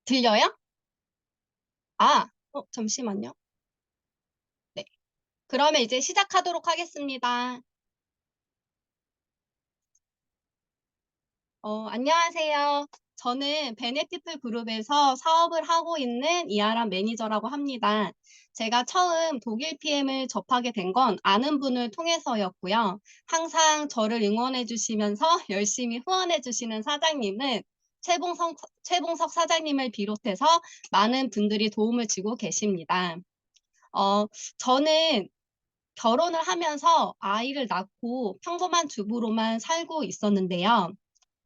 들려요? 잠시만요. 네. 그러면 이제 시작하도록 하겠습니다. 안녕하세요. 저는 베네피플 그룹에서 사업을 하고 있는 이아람 매니저라고 합니다. 제가 처음 독일 PM을 접하게 된 건 아는 분을 통해서였고요. 항상 저를 응원해 주시면서 열심히 후원해 주시는 사장님은 최봉석 사장님을 비롯해서 많은 분들이 도움을 주고 계십니다. 어, 저는 결혼을 하면서 아이를 낳고 평범한 주부로만 살고 있었는데요.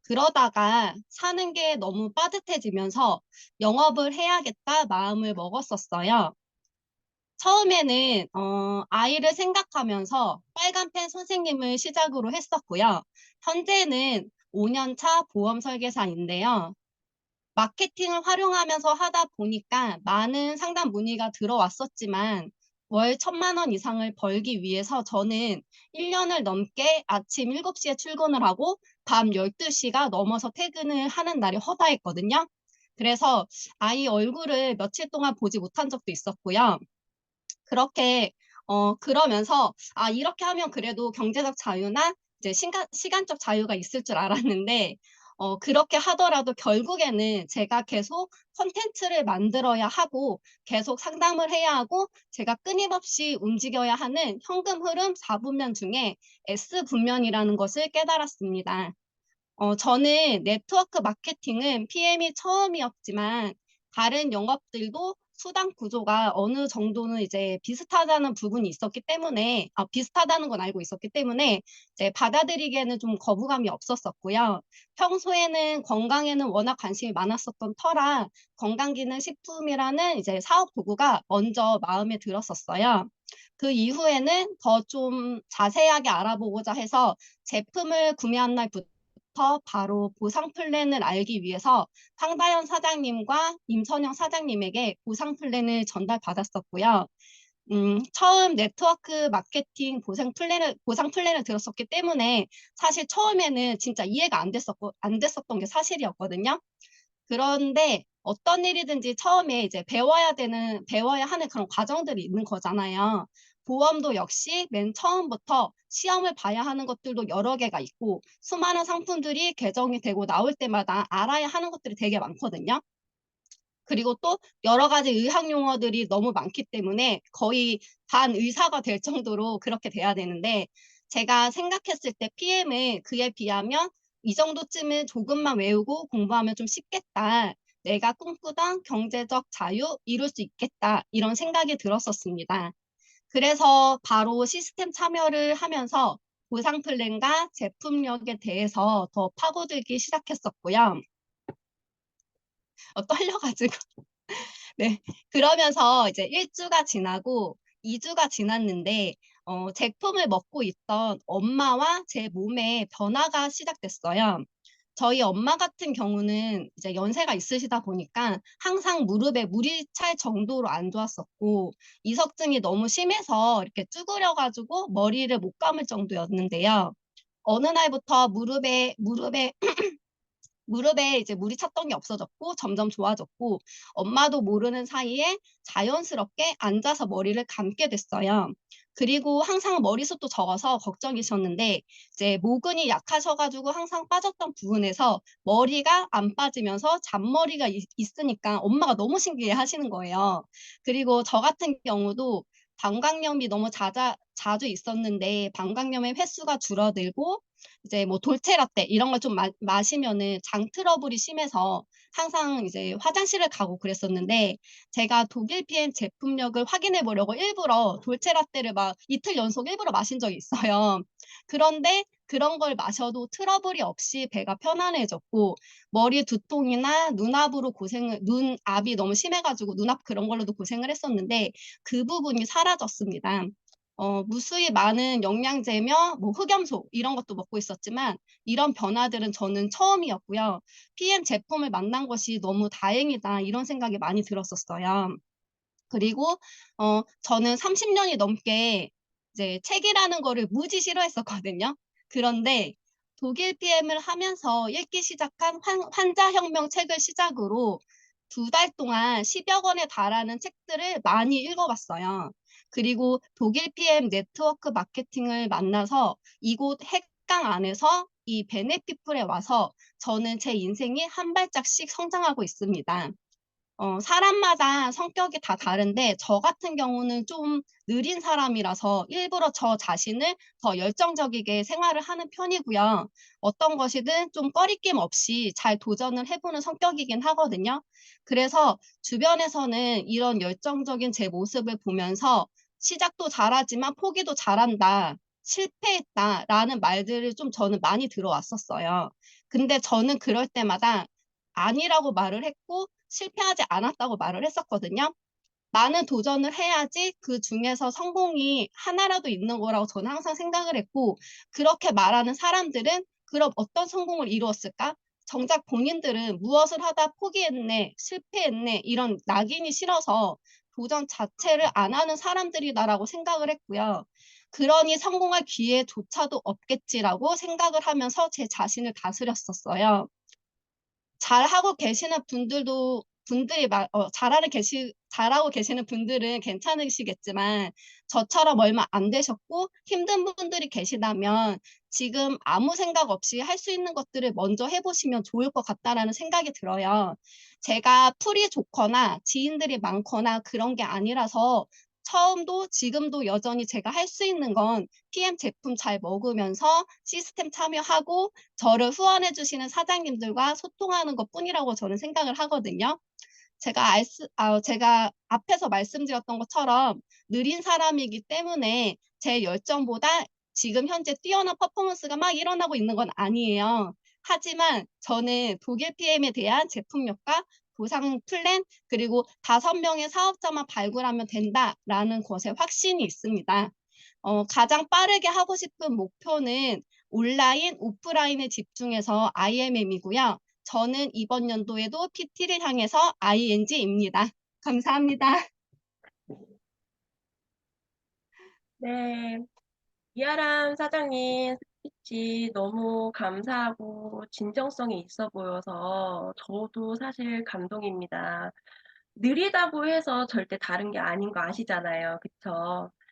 그러다가 사는 게 너무 빠듯해지면서 영업을 해야겠다 마음을 먹었었어요. 처음에는 아이를 생각하면서 빨간펜 선생님을 시작으로 했었고요. 현재는 5년 차 보험 설계사인데요. 마케팅을 활용하면서 하다 보니까 많은 상담 문의가 들어왔었지만 월 1,000만 원 이상을 벌기 위해서 저는 1년을 넘게 아침 7시에 출근을 하고 밤 12시가 넘어서 퇴근을 하는 날이 허다했거든요. 그래서 아이 얼굴을 며칠 동안 보지 못한 적도 있었고요. 그렇게 그러면서 이렇게 하면 그래도 경제적 자유나 이제 시간적 자유가 있을 줄 알았는데 그렇게 하더라도 결국에는 제가 계속 컨텐츠를 만들어야 하고 계속 상담을 해야 하고 제가 끊임없이 움직여야 하는 현금 흐름 4분면 중에 S분면이라는 것을 깨달았습니다. 저는 네트워크 마케팅은 PM이 처음이었지만 다른 영업들도 수당 구조가 어느 정도는 이제 비슷하다는 부분이 있었기 때문에, 비슷하다는 건 알고 있었기 때문에 이제 받아들이기에는 좀 거부감이 없었었고요. 평소에는 건강에는 워낙 관심이 많았었던 터라 건강기능식품이라는 이제 사업 도구가 먼저 마음에 들었었어요. 그 이후에는 더 좀 자세하게 알아보고자 해서 제품을 구매한 날부터 바로 보상 플랜을 알기 위해서 황다현 사장님과 임선영 사장님에게 보상 플랜을 전달받았었고요. 처음 네트워크 마케팅 보상 플랜을 들었었기 때문에 사실 처음에는 진짜 이해가 안 됐었던 게 사실이었거든요. 그런데 어떤 일이든지 처음에 이제 배워야 하는 그런 과정들이 있는 거잖아요. 보험도 역시 맨 처음부터 시험을 봐야 하는 것들도 여러 개가 있고 수많은 상품들이 개정이 되고 나올 때마다 알아야 하는 것들이 되게 많거든요. 그리고 또 여러 가지 의학 용어들이 너무 많기 때문에 거의 반의사가 될 정도로 그렇게 돼야 되는데 제가 생각했을 때 PM은 그에 비하면 이 정도쯤은 조금만 외우고 공부하면 좀 쉽겠다. 내가 꿈꾸던 경제적 자유 이룰 수 있겠다. 이런 생각이 들었었습니다. 그래서 바로 시스템 참여를 하면서 보상 플랜과 제품력에 대해서 더 파고들기 시작했었고요. 떨려가지고. 네. 그러면서 이제 1주가 지나고 2주가 지났는데 제품을 먹고 있던 엄마와 제 몸에 변화가 시작됐어요. 저희 엄마 같은 경우는 이제 연세가 있으시다 보니까 항상 무릎에 물이 찰 정도로 안 좋았었고 이석증이 너무 심해서 이렇게 쭈그려 가지고 머리를 못 감을 정도였는데요. 어느 날부터 무릎에 이제 물이 찼던 게 없어졌고 점점 좋아졌고 엄마도 모르는 사이에 자연스럽게 앉아서 머리를 감게 됐어요. 그리고 항상 머리숱도 적어서 걱정이셨는데 이제 모근이 약하셔가지고 항상 빠졌던 부분에서 머리가 안 빠지면서 잔머리가 있으니까 엄마가 너무 신기해 하시는 거예요. 그리고 저 같은 경우도 방광염이 너무 자주 있었는데 방광염의 횟수가 줄어들고 이제 뭐 돌체라떼 이런 걸 좀 마시면은 장 트러블이 심해서 항상 이제 화장실을 가고 그랬었는데 제가 독일 PM 제품력을 확인해 보려고 일부러 돌체라떼를 막 이틀 연속 일부러 마신 적이 있어요. 그런데 그런 걸 마셔도 트러블이 없이 배가 편안해졌고 머리 두통이나 눈압이 너무 심해가지고 눈압 그런 걸로도 고생을 했었는데 그 부분이 사라졌습니다. 무수히 많은 영양제며 뭐 흑염소 이런 것도 먹고 있었지만 이런 변화들은 저는 처음이었고요. PM 제품을 만난 것이 너무 다행이다 이런 생각이 많이 들었었어요. 그리고 저는 30년이 넘게 이제 책이라는 거를 무지 싫어했었거든요. 그런데 독일 PM을 하면서 읽기 시작한 환자혁명 책을 시작으로 두 달 동안 10여 권에 달하는 책들을 많이 읽어봤어요. 그리고 독일 PM 네트워크 마케팅을 만나서 이곳 핵강 안에서 이 베네피플에 와서 저는 제 인생이 한 발짝씩 성장하고 있습니다. 사람마다 성격이 다 다른데 저 같은 경우는 좀 느린 사람이라서 일부러 저 자신을 더 열정적이게 생활을 하는 편이고요. 어떤 것이든 좀 꺼리낌 없이 잘 도전을 해보는 성격이긴 하거든요. 그래서 주변에서는 이런 열정적인 제 모습을 보면서 시작도 잘하지만 포기도 잘한다, 실패했다라는 말들을 좀 저는 많이 들어왔었어요. 근데 저는 그럴 때마다 아니라고 말을 했고 실패하지 않았다고 말을 했었거든요. 많은 도전을 해야지 그중에서 성공이 하나라도 있는 거라고 저는 항상 생각을 했고, 그렇게 말하는 사람들은 그럼 어떤 성공을 이루었을까? 정작 본인들은 무엇을 하다 포기했네, 실패했네, 이런 낙인이 싫어서 도전 자체를 안 하는 사람들이다라고 생각을 했고요. 그러니 성공할 기회조차도 없겠지라고 생각을 하면서 제 자신을 다스렸었어요. 잘하고 계시는 분들도 잘하고 계시는 분들은 괜찮으시겠지만 저처럼 얼마 안 되셨고 힘든 분들이 계시다면 지금 아무 생각 없이 할 수 있는 것들을 먼저 해보시면 좋을 것 같다라는 생각이 들어요. 제가 풀이 좋거나 지인들이 많거나 그런 게 아니라서 처음도 지금도 여전히 제가 할 수 있는 건 PM 제품 잘 먹으면서 시스템 참여하고 저를 후원해 주시는 사장님들과 소통하는 것뿐이라고 저는 생각을 하거든요. 제가 앞에서 말씀드렸던 것처럼 느린 사람이기 때문에 제 열정보다 지금 현재 뛰어난 퍼포먼스가 막 일어나고 있는 건 아니에요. 하지만 저는 독일 PM에 대한 제품력과 보상 플랜, 그리고 5명의 사업자만 발굴하면 된다라는 것에 확신이 있습니다. 가장 빠르게 하고 싶은 목표는 온라인, 오프라인에 집중해서 IMM이고요. 저는 이번 연도에도 PT를 향해서 ING입니다. 감사합니다. 네, 이하람 사장님 스피치 너무 감사하고 진정성이 있어 보여서 저도 사실 감동입니다. 느리다고 해서 절대 다른 게 아닌 거 아시잖아요. 그쵸?